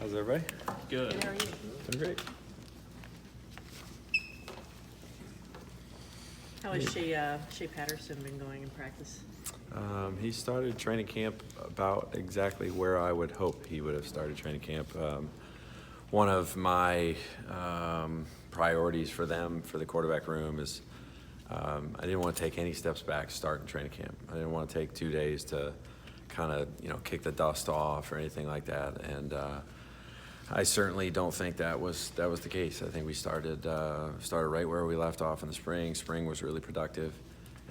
How's everybody? Good. How are you? Doing great. How has Shea Patterson been going in practice? He started training camp about exactly where I would hope he would have started training camp. One of my priorities for them, for the quarterback room, is I didn't want to take any steps back starting training camp. I didn't want to take 2 days to kind of, kick the dust off or anything like that. And I certainly don't think that was the case. I think we started right where we left off in the spring. Spring was really productive,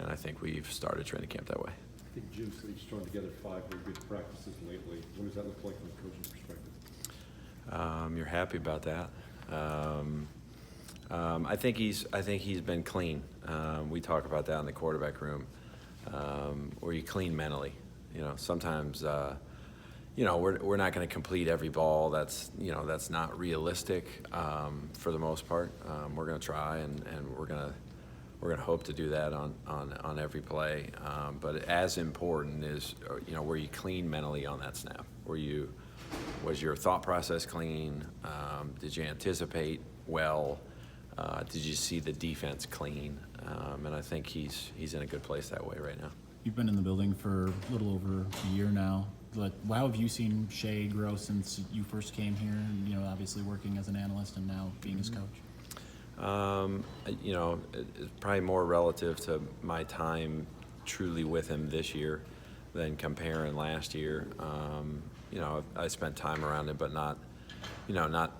and I think we've started training camp that way. I think Jim said he's thrown together 5 very good practices lately. What does that look like from a coaching perspective? You're happy about that. I think he's been clean. We talk about that in the quarterback room, where you clean mentally. Sometimes we're not going to complete every ball. That's not realistic for the most part. We're going to try, and we're going to hope to do that on every play. But as important is were you clean mentally on that snap? Was your thought process clean? Did you anticipate well? Did you see the defense clean? And I think he's in a good place that way right now. You've been in the building for a little over a year now. How have you seen Shea grow since you first came here? And, obviously working as an analyst and now being his coach. It's probably more relative to my time truly with him this year than comparing last year. I spent time around him, but not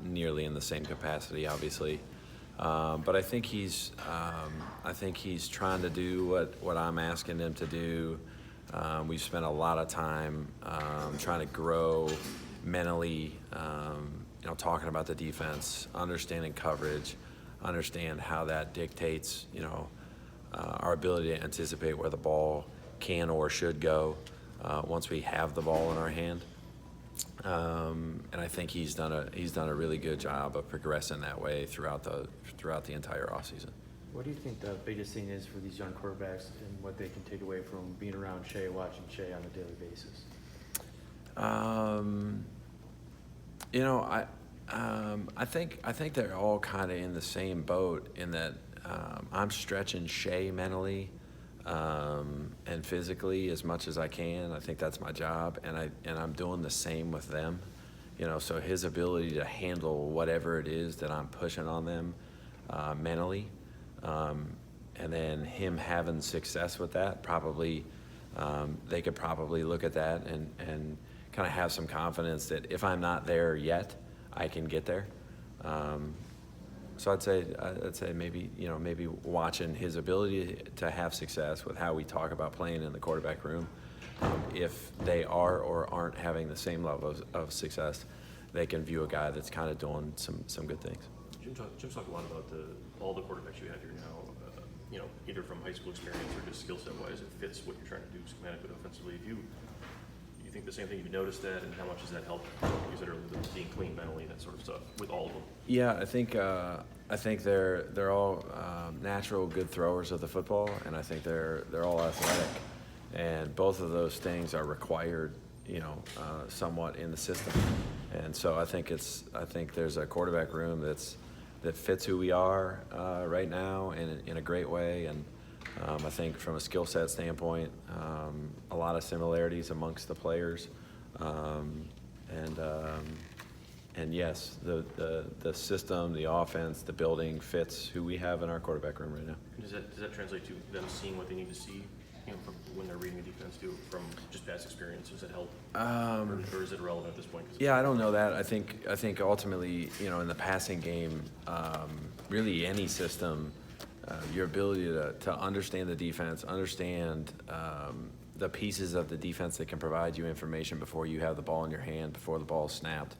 nearly in the same capacity, obviously. But I think he's trying to do what I'm asking him to do. We've spent a lot of time trying to grow mentally, talking about the defense, understanding coverage, understand how that dictates, our ability to anticipate where the ball can or should go once we have the ball in our hand. And I think he's done a really good job of progressing that way throughout the entire offseason. What do you think the biggest thing is for these young quarterbacks and what they can take away from being around Shea, watching Shea on a daily basis? I think they're all kind of in the same boat in that I'm stretching Shea mentally and physically as much as I can. I think that's my job, and I'm doing the same with them. So his ability to handle whatever it is that I'm pushing on them mentally, and then him having success with that, probably they could probably look at that and kind of have some confidence that if I'm not there yet, I can get there. So I'd say maybe watching his ability to have success with how we talk about playing in the quarterback room. If they are or aren't having the same level of success, they can view a guy that's kind of doing some good things. Jim's talked a lot about all the quarterbacks you have here now, either from high school experience or just skill set wise, it fits what you're trying to do schematically, offensively. Do you think the same thing? You've noticed that, and how much does that help? You said earlier, being clean mentally, that sort of stuff, with all of them. Yeah, I think they're all natural good throwers of the football, and I think they're all athletic, and both of those things are required, somewhat in the system. And so I think there's a quarterback room that fits who we are right now in a great way, and I think from a skill set standpoint, a lot of similarities amongst the players, and yes, the system, the offense, the building fits who we have in our quarterback room right now. Does that translate to them seeing what they need to see, from when they're reading a defense too, from just past experience? Does it help, or is it irrelevant at this point? Yeah, I don't know that. I think ultimately, in the passing game, really any system, your ability to understand the defense, understand the pieces of the defense that can provide you information before you have the ball in your hand, before the ball is snapped.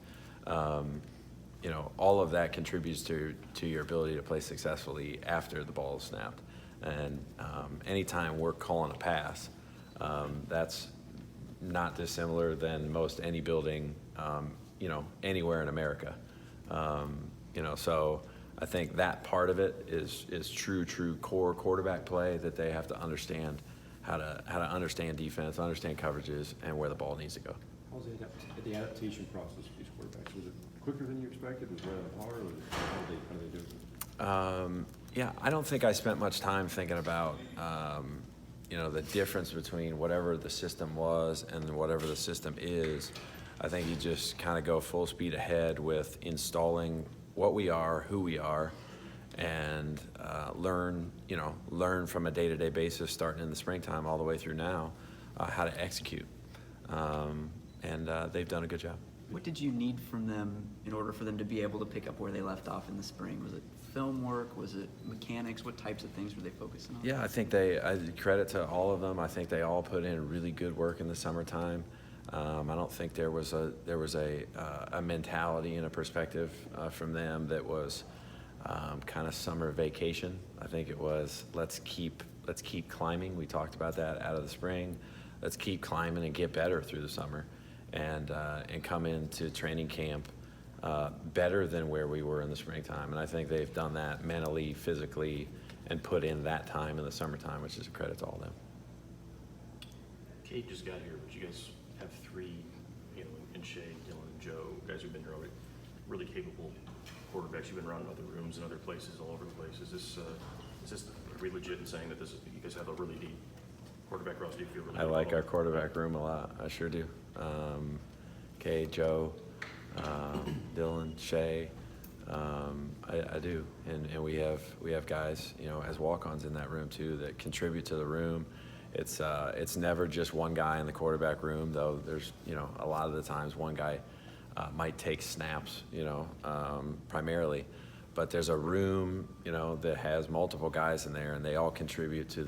All of that contributes to your ability to play successfully after the ball is snapped. And anytime we're calling a pass, that's not dissimilar than most any building, anywhere in America. So I think that part of it is true core quarterback play, that they have to understand how to understand defense, understand coverages, and where the ball needs to go. How's the adaptation process for these quarterbacks? Was it quicker than you expected? Was it hard, or how did they do it? Yeah, I don't think I spent much time thinking about, the difference between whatever the system was and whatever the system is. I think you just kind of go full speed ahead with installing what we are, who we are, and learn from a day-to-day basis, starting in the springtime all the way through now, how to execute. And they've done a good job. What did you need from them in order for them to be able to pick up where they left off in the spring? Was it film work? Was it mechanics? What types of things were they focusing on? Yeah, I think I credit to all of them. I think they all put in really good work in the summertime. I don't think there was a mentality and a perspective from them that was kind of summer vacation. I think it was let's keep climbing. We talked about that out of the spring. Let's keep climbing and get better through the summer, and come into training camp better than where we were in the springtime. And I think they've done that mentally, physically, and put in that time in the summertime, which is a credit to all of them. Kate just got here, but you guys have three, in Shea, Dylan, and Joe, guys who've been here already, really capable quarterbacks. You've been around in other rooms and other places all over the place. Are we legit in saying that you guys have a really deep quarterback roster? Do you feel really I like our comfortable? quarterback room a lot. I sure do. Kay, Joe, Dylan, Shea, I do, and we have guys, as walk-ons in that room too that contribute to the room. It's never just one guy in the quarterback room, though. There's a lot of the times one guy might take snaps, primarily, but there's a room that has multiple guys in there, and they all contribute to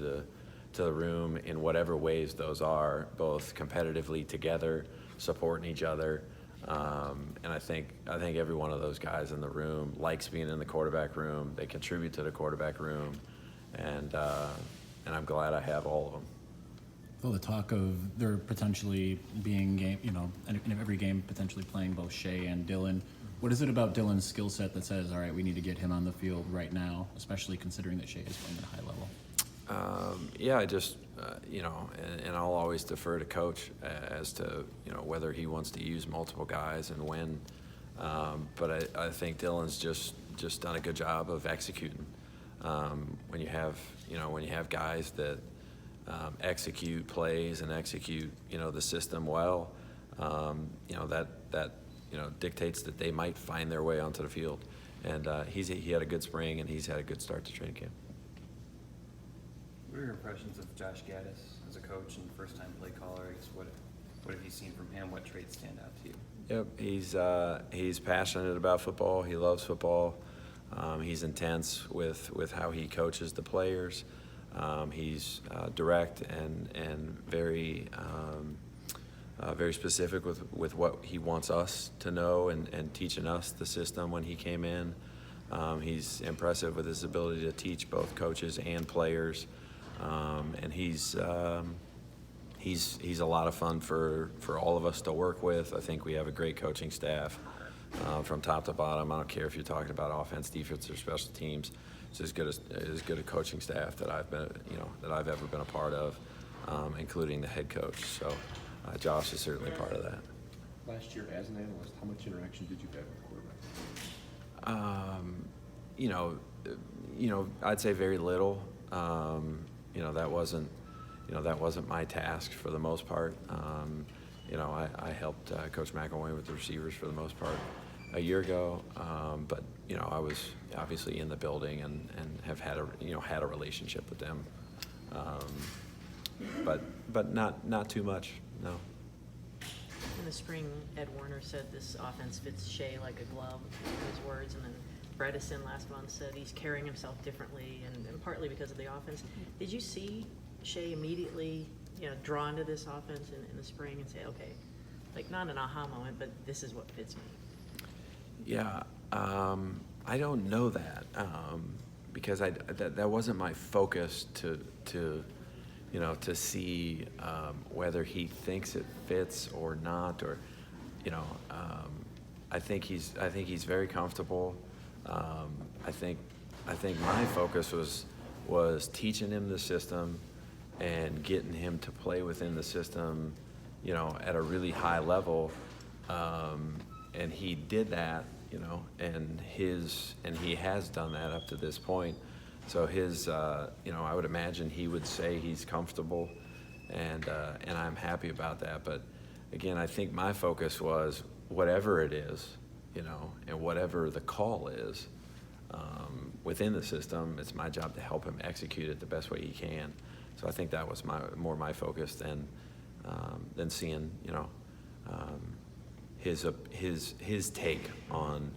the room in whatever ways those are, both competitively together, supporting each other. And I think every one of those guys in the room likes being in the quarterback room. They contribute to the quarterback room, and I'm glad I have all of them. Well, the talk of there potentially being game, in every game potentially playing both Shea and Dylan. What is it about Dylan's skill set that says, all right, we need to get him on the field right now, especially considering that Shea is playing at a high level? Yeah, I just, and I'll always defer to Coach as to, whether he wants to use multiple guys and when. But I think Dylan's just done a good job of executing. When you have guys that execute plays and execute, the system well, that dictates that they might find their way onto the field. And he had a good spring, and he's had a good start to training camp. What are your impressions of Josh Gaddis as a coach and first-time play caller? I guess what have you seen from him? What traits stand out to you? Yep, he's passionate about football. He loves football. He's intense with how he coaches the players. He's direct and very very specific with what he wants us to know and teaching us the system when he came in. He's impressive with his ability to teach both coaches and players. And he's a lot of fun for all of us to work with. I think we have a great coaching staff from top to bottom. I don't care if you're talking about offense, defense, or special teams. It's as good a coaching staff that I've ever been a part of, including the head coach. So Josh is certainly part of that. Last year, as an analyst, how much interaction did you have with quarterback? I'd say very little. That wasn't my task for the most part. I helped Coach McElwain with the receivers for the most part a year ago, but I was obviously in the building and have had a relationship with them, but not too much, no. In the spring, Ed Warner said this offense fits Shea like a glove, his words, and then Bredesen last month said he's carrying himself differently, and partly because of the offense. Did you see Shea immediately, drawn to this offense in the spring and say, okay, like not an aha moment, but this is what fits me? Yeah, I don't know that because that wasn't my focus to see whether he thinks it fits or not, or I think he's very comfortable. I think my focus was teaching him the system and getting him to play within the system, at a really high level, and he did that, you know, and he has done that up to this point. So his, you know, I would imagine he would say he's comfortable, and I'm happy about that. But again, I think my focus was whatever it is, you know, and whatever the call is within the system, it's my job to help him execute it the best way he can. So I think that was more my focus than seeing, you know, his take on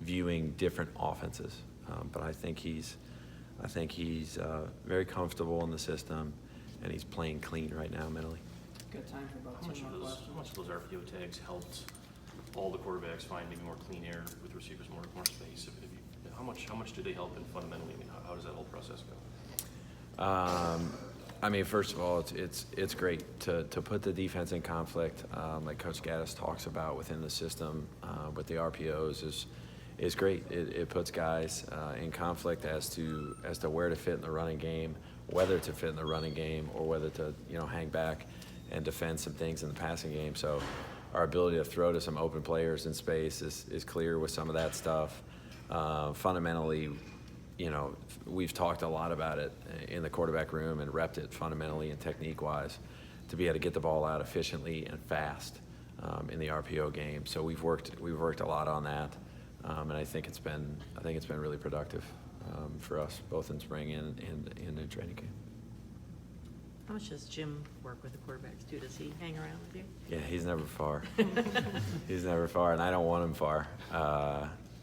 viewing different offenses. But I think he's very comfortable in the system, and he's playing clean right now mentally. Got time for about How much two of more those, questions. how much of those RPO tags helped all the quarterbacks find maybe more clean air with receivers, more space? How much do they help in fundamentally? I mean, how does that whole process go? I mean, first of all, it's great to put the defense in conflict, like Coach Gaddis talks about within the system with the RPOs is great. It puts guys in conflict as to where to fit in the running game, whether to fit in the running game, or whether to, you know, hang back and defend some things in the passing game. So our ability to throw to some open players in space is clear with some of that stuff. Fundamentally, you know, we've talked a lot about it in the quarterback room and repped it fundamentally and technique-wise to be able to get the ball out efficiently and fast in the RPO game. So we've worked a lot on that, and I think it's been really productive for us both in spring and in training camp. How much does Jim work with the quarterbacks too? Does he hang around with you? Yeah, he's never far. He's never far, and I don't want him far.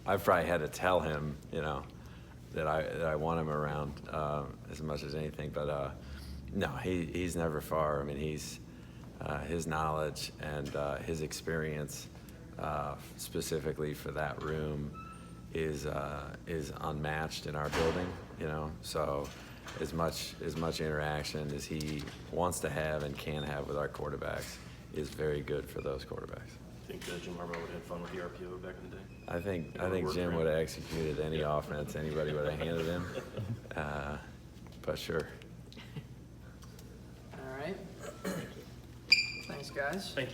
I've probably had to tell him, you know, that I want him around as much as anything. But no, he's never far. I mean, his knowledge and his experience specifically for that room is unmatched in our building. You know, so as much interaction as he wants to have and can have with our quarterbacks is very good for those quarterbacks. I think Jim Harbaugh would have had fun with the RPO back in the day. I think worked Jim for would him. have executed any offense anybody would have handed him. But sure. All right. Thanks, guys. Thank you.